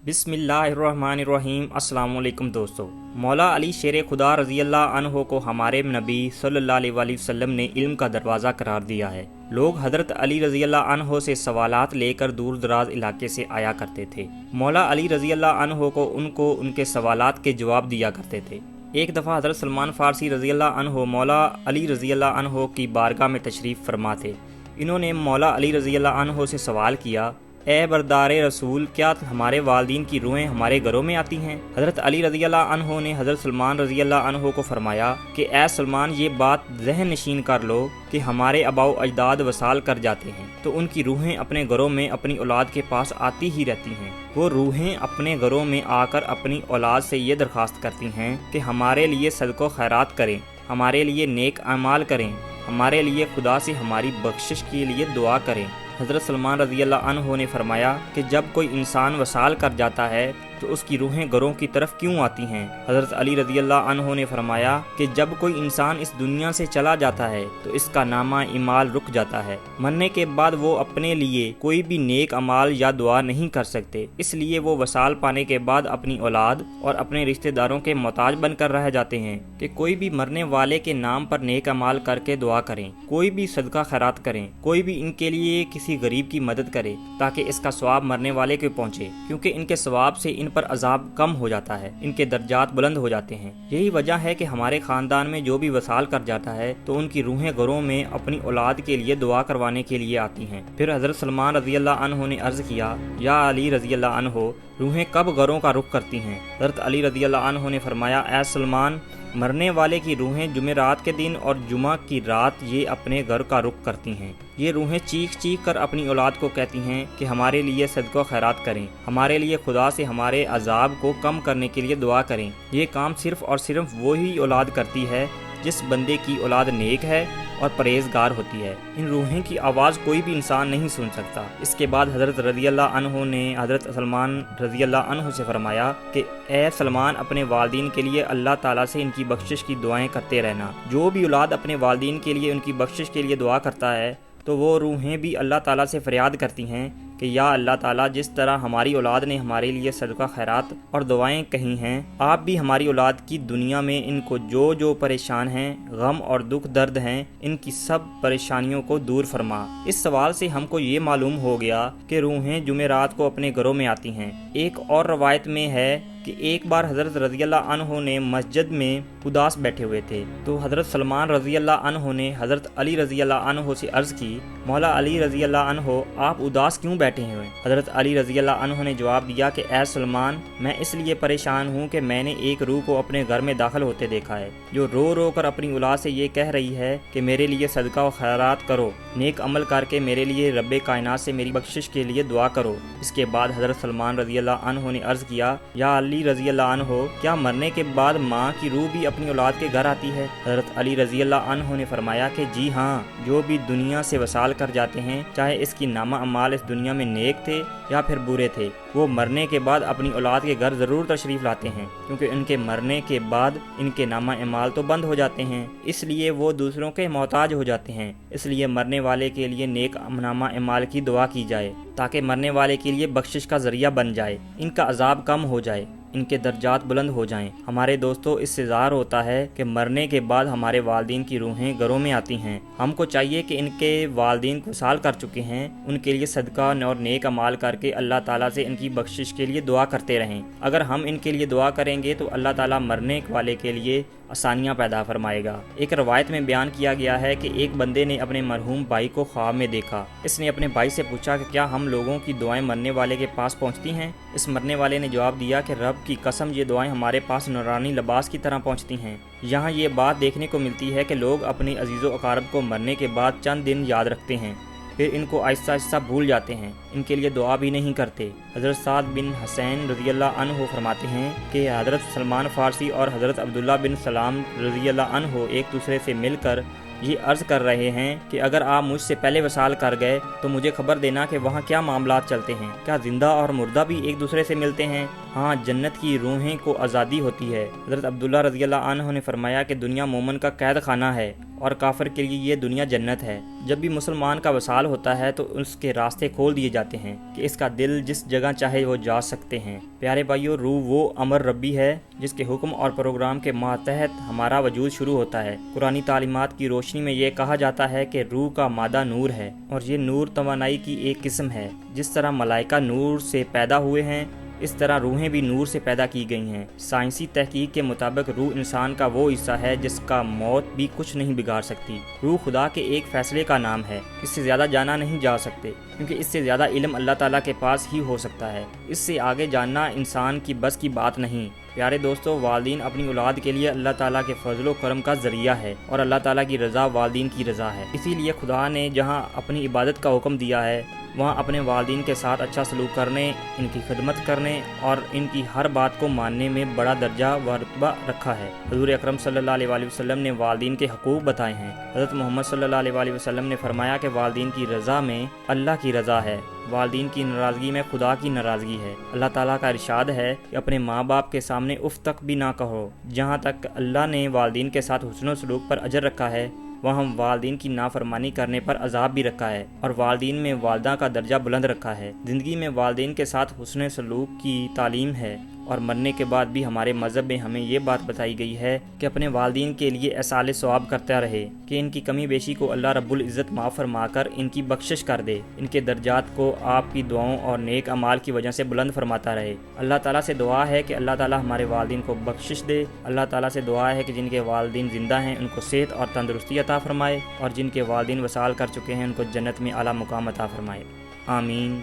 بسم اللہ الرحمن الرحیم۔ السلام علیکم دوستو، مولا علی شیر خدا رضی اللہ عنہ کو ہمارے نبی صلی اللہ علیہ وآلہ وسلم نے علم کا دروازہ قرار دیا ہے۔ لوگ حضرت علی رضی اللہ عنہ سے سوالات لے کر دور دراز علاقے سے آیا کرتے تھے۔ مولا علی رضی اللہ عنہ کو ان کے سوالات کے جواب دیا کرتے تھے۔ ایک دفعہ حضرت سلمان فارسی رضی اللہ عنہ مولا علی رضی اللہ عنہ کی بارگاہ میں تشریف فرما تھے۔ انہوں نے مولا علی رضی اللہ عنہ سے سوال کیا، اے بردار رسول، کیا ہمارے والدین کی روحیں ہمارے گھروں میں آتی ہیں؟ حضرت علی رضی اللہ عنہ نے حضرت سلمان رضی اللہ عنہ کو فرمایا کہ اے سلمان، یہ بات ذہن نشین کر لو کہ ہمارے آباء و اجداد وصال کر جاتے ہیں تو ان کی روحیں اپنے گھروں میں اپنی اولاد کے پاس آتی ہی رہتی ہیں۔ وہ روحیں اپنے گھروں میں آ کر اپنی اولاد سے یہ درخواست کرتی ہیں کہ ہمارے لیے صدقہ و خیرات کریں، ہمارے لیے نیک اعمال کریں، ہمارے لیے خدا سے ہماری بخشش کے لیے دعا کریں۔ حضرت سلمان رضی اللہ عنہ نے فرمایا کہ جب کوئی انسان وصال کر جاتا ہے تو اس کی روحیں گھروں کی طرف کیوں آتی ہیں؟ حضرت علی رضی اللہ عنہ نے فرمایا کہ جب کوئی انسان اس دنیا سے چلا جاتا ہے تو اس کا نامہ اعمال رک جاتا ہے۔ مرنے کے بعد وہ اپنے لیے کوئی بھی نیک اعمال یا دعا نہیں کر سکتے، اس لیے وہ وصال پانے کے بعد اپنی اولاد اور اپنے رشتہ داروں کے محتاج بن کر رہ جاتے ہیں کہ کوئی بھی مرنے والے کے نام پر نیک اعمال کر کے دعا کریں، کوئی بھی صدقہ خیرات کریں، کوئی بھی ان کے لیے کسی غریب کی مدد کرے تاکہ اس کا ثواب مرنے والے کو پہنچے، کیونکہ ان کے ثواب سے ان پر عذاب کم ہو جاتا ہے، ان کے درجات بلند ہو جاتے ہیں۔ یہی وجہ ہے کہ ہمارے خاندان میں جو بھی وصال کر جاتا ہے تو ان کی روحیں گھروں میں اپنی اولاد کے لیے دعا کروانے کے لیے آتی ہیں۔ پھر حضرت سلمان رضی اللہ عنہ نے عرض کیا، یا علی رضی اللہ عنہ، روحیں کب گھروں کا رخ کرتی ہیں؟ حضرت علی رضی اللہ عنہ نے فرمایا، اے سلمان، مرنے والے کی روحیں جمعرات کے دن اور جمعہ کی رات یہ اپنے گھر کا رخ کرتی ہیں۔ یہ روحیں چیخ چیخ کر اپنی اولاد کو کہتی ہیں کہ ہمارے لیے صدقہ و خیرات کریں، ہمارے لیے خدا سے ہمارے عذاب کو کم کرنے کے لیے دعا کریں۔ یہ کام صرف اور صرف وہی اولاد کرتی ہے جس بندے کی اولاد نیک ہے اور پرہیزگار ہوتی ہے۔ ان روحیں کی آواز کوئی بھی انسان نہیں سن سکتا۔ اس کے بعد حضرت رضی اللہ عنہ نے حضرت سلمان رضی اللہ عنہ سے فرمایا کہ اے سلمان، اپنے والدین کے لیے اللہ تعالیٰ سے ان کی بخشش کی دعائیں کرتے رہنا۔ جو بھی اولاد اپنے والدین کے لیے ان کی بخشش کے لیے دعا کرتا ہے تو وہ روحیں بھی اللہ تعالیٰ سے فریاد کرتی ہیں کہ یا اللہ تعالیٰ، جس طرح ہماری اولاد نے ہمارے لیے صدقہ خیرات اور دعائیں کہی ہیں، آپ بھی ہماری اولاد کی دنیا میں ان کو جو پریشان ہیں، غم اور دکھ درد ہیں، ان کی سب پریشانیوں کو دور فرما۔ اس سوال سے ہم کو یہ معلوم ہو گیا کہ روحیں جمعرات کو اپنے گھروں میں آتی ہیں۔ ایک اور روایت میں ہے کہ ایک بار حضرت رضی اللہ عنہ نے مسجد میں اداس بیٹھے ہوئے تھے تو حضرت سلمان رضی اللہ عنہ نے حضرت علی رضی اللہ عنہ سے عرض کی، مولا علی رضی اللہ عنہ، آپ اداس کیوں بیٹھے ہوئے؟ حضرت علی رضی اللہ عنہ نے جواب دیا کہ اے سلمان، میں اس لیے پریشان ہوں کہ میں نے ایک روح کو اپنے گھر میں داخل ہوتے دیکھا ہے جو رو رو کر اپنی اولاد سے یہ کہہ رہی ہے کہ میرے لیے صدقہ و خیرات کرو، نیک عمل کر کے میرے لیے رب کائنات سے میری بخشش کے لیے دعا کرو۔ اس کے بعد حضرت سلمان رضی اللہ عنہ نے عرض کیا، یا علی رضی اللہ عنہ، کیا مرنے کے بعد ماں کی روح بھی اپنی اولاد کے گھر آتی ہے؟ حضرت علی رضی اللہ عنہ نے فرمایا کہ جی ہاں، جو بھی دنیا سے وصال کر جاتے ہیں، چاہے اس کی نامہ اعمال اس دنیا میں نیک تھے یا پھر برے تھے، وہ مرنے کے بعد اپنی اولاد کے گھر ضرور تشریف لاتے ہیں، کیونکہ ان کے مرنے کے بعد ان کے نامہ اعمال تو بند ہو جاتے ہیں، اس لیے وہ دوسروں کے محتاج ہو جاتے ہیں۔ اس لیے مرنے والے کے لیے نیک نامہ اعمال کی دعا کی جائے تاکہ مرنے والے کے لیے بخشش کا ذریعہ بن جائے، ان کا عذاب کم ہو جائے، ان کے درجات بلند ہو جائیں۔ ہمارے دوستوں، اس سے ظاہر ہوتا ہے کہ مرنے کے بعد ہمارے والدین کی روحیں گھروں میں آتی ہیں۔ ہم کو چاہیے کہ ان کے والدین کو وصال کر چکے ہیں ان کے لیے صدقہ اور نیک اعمال کر کے اللہ تعالیٰ سے ان کی بخشش کے لیے دعا کرتے رہیں۔ اگر ہم ان کے لیے دعا کریں گے تو اللہ تعالیٰ مرنے والے کے لیے آسانیاں پیدا فرمائے گا۔ ایک روایت میں بیان کیا گیا ہے کہ ایک بندے نے اپنے مرحوم بھائی کو خواب میں دیکھا۔ اس نے اپنے بھائی سے پوچھا کہ کیا ہم لوگوں کی دعائیں مرنے والے کے پاس پہنچتی ہیں؟ اس مرنے والے نے جواب دیا کہ رب کی قسم، یہ دعائیں ہمارے پاس نورانی لباس کی طرح پہنچتی ہیں۔ یہاں یہ بات دیکھنے کو ملتی ہے کہ لوگ اپنی عزیز و اقارب کو مرنے کے بعد چند دن یاد رکھتے ہیں، پھر ان کو آہستہ آہستہ بھول جاتے ہیں، ان کے لیے دعا بھی نہیں کرتے۔ حضرت سعد بن حسین رضی اللہ عنہ فرماتے ہیں کہ حضرت سلمان فارسی اور حضرت عبداللہ بن سلام رضی اللہ عنہ ایک دوسرے سے مل کر یہ عرض کر رہے ہیں کہ اگر آپ مجھ سے پہلے وصال کر گئے تو مجھے خبر دینا کہ وہاں کیا معاملات چلتے ہیں، کیا زندہ اور مردہ بھی ایک دوسرے سے ملتے ہیں؟ ہاں، جنت کی روحیں کو آزادی ہوتی ہے۔ حضرت عبداللہ رضی اللہ عنہ نے فرمایا کہ دنیا مومن کا قید خانہ ہے اور کافر کے لیے یہ دنیا جنت ہے۔ جب بھی مسلمان کا وصال ہوتا ہے تو اس کے راستے کھول دیے جاتے ہیں کہ اس کا دل جس جگہ چاہے وہ جا سکتے ہیں۔ پیارے بھائیو، روح وہ امر ربی ہے جس کے حکم اور پروگرام کے ماتحت ہمارا وجود شروع ہوتا ہے۔ قرآنی تعلیمات کی روشنی میں یہ کہا جاتا ہے کہ روح کا مادہ نور ہے، اور یہ نور توانائی کی ایک قسم ہے۔ جس طرح ملائکہ نور سے پیدا ہوئے ہیں، اس طرح روحیں بھی نور سے پیدا کی گئی ہیں۔ سائنسی تحقیق کے مطابق روح انسان کا وہ حصہ ہے جس کا موت بھی کچھ نہیں بگاڑ سکتی۔ روح خدا کے ایک فیصلے کا نام ہے۔ اس سے زیادہ جانا نہیں جا سکتے، کیونکہ اس سے زیادہ علم اللہ تعالیٰ کے پاس ہی ہو سکتا ہے۔ اس سے آگے جاننا انسان کی بس کی بات نہیں۔ پیارے دوستو، والدین اپنی اولاد کے لیے اللہ تعالیٰ کے فضل و کرم کا ذریعہ ہے، اور اللہ تعالیٰ کی رضا والدین کی رضا ہے۔ اسی لیے خدا نے جہاں اپنی عبادت کا حکم دیا ہے، وہاں اپنے والدین کے ساتھ اچھا سلوک کرنے، ان کی خدمت کرنے اور ان کی ہر بات کو ماننے میں بڑا درجہ و رتبہ رکھا ہے۔ حضور اکرم صلی اللہ علیہ وآلہ وسلم نے والدین کے حقوق بتائے ہیں۔ حضرت محمد صلی اللہ علیہ وآلہ وسلم نے فرمایا کہ والدین کی رضا میں اللہ کی رضا ہے، والدین کی ناراضگی میں خدا کی ناراضگی ہے۔ اللہ تعالیٰ کا ارشاد ہے کہ اپنے ماں باپ کے سامنے اف تک بھی نہ کہو۔ جہاں تک اللہ نے والدین کے ساتھ حسن و سلوک پر اجر رکھا ہے، وہاں والدین کی نافرمانی کرنے پر عذاب بھی رکھا ہے، اور والدین میں والدہ کا درجہ بلند رکھا ہے۔ زندگی میں والدین کے ساتھ حسن سلوک کی تعلیم ہے، اور مرنے کے بعد بھی ہمارے مذہب میں ہمیں یہ بات بتائی گئی ہے کہ اپنے والدین کے لیے احسان ثواب کرتا رہے، کہ ان کی کمی بیشی کو اللہ رب العزت معاف فرما کر ان کی بخشش کر دے، ان کے درجات کو آپ کی دعاؤں اور نیک اعمال کی وجہ سے بلند فرماتا رہے۔ اللہ تعالیٰ سے دعا ہے کہ اللہ تعالیٰ ہمارے والدین کو بخشش دے۔ اللہ تعالیٰ سے دعا ہے کہ جن کے والدین زندہ ہیں ان کو صحت اور تندرستی عطا فرمائے، اور جن کے والدین وصال کر چکے ہیں ان کو جنت میں اعلیٰ مقام عطا فرمائے۔ آمین۔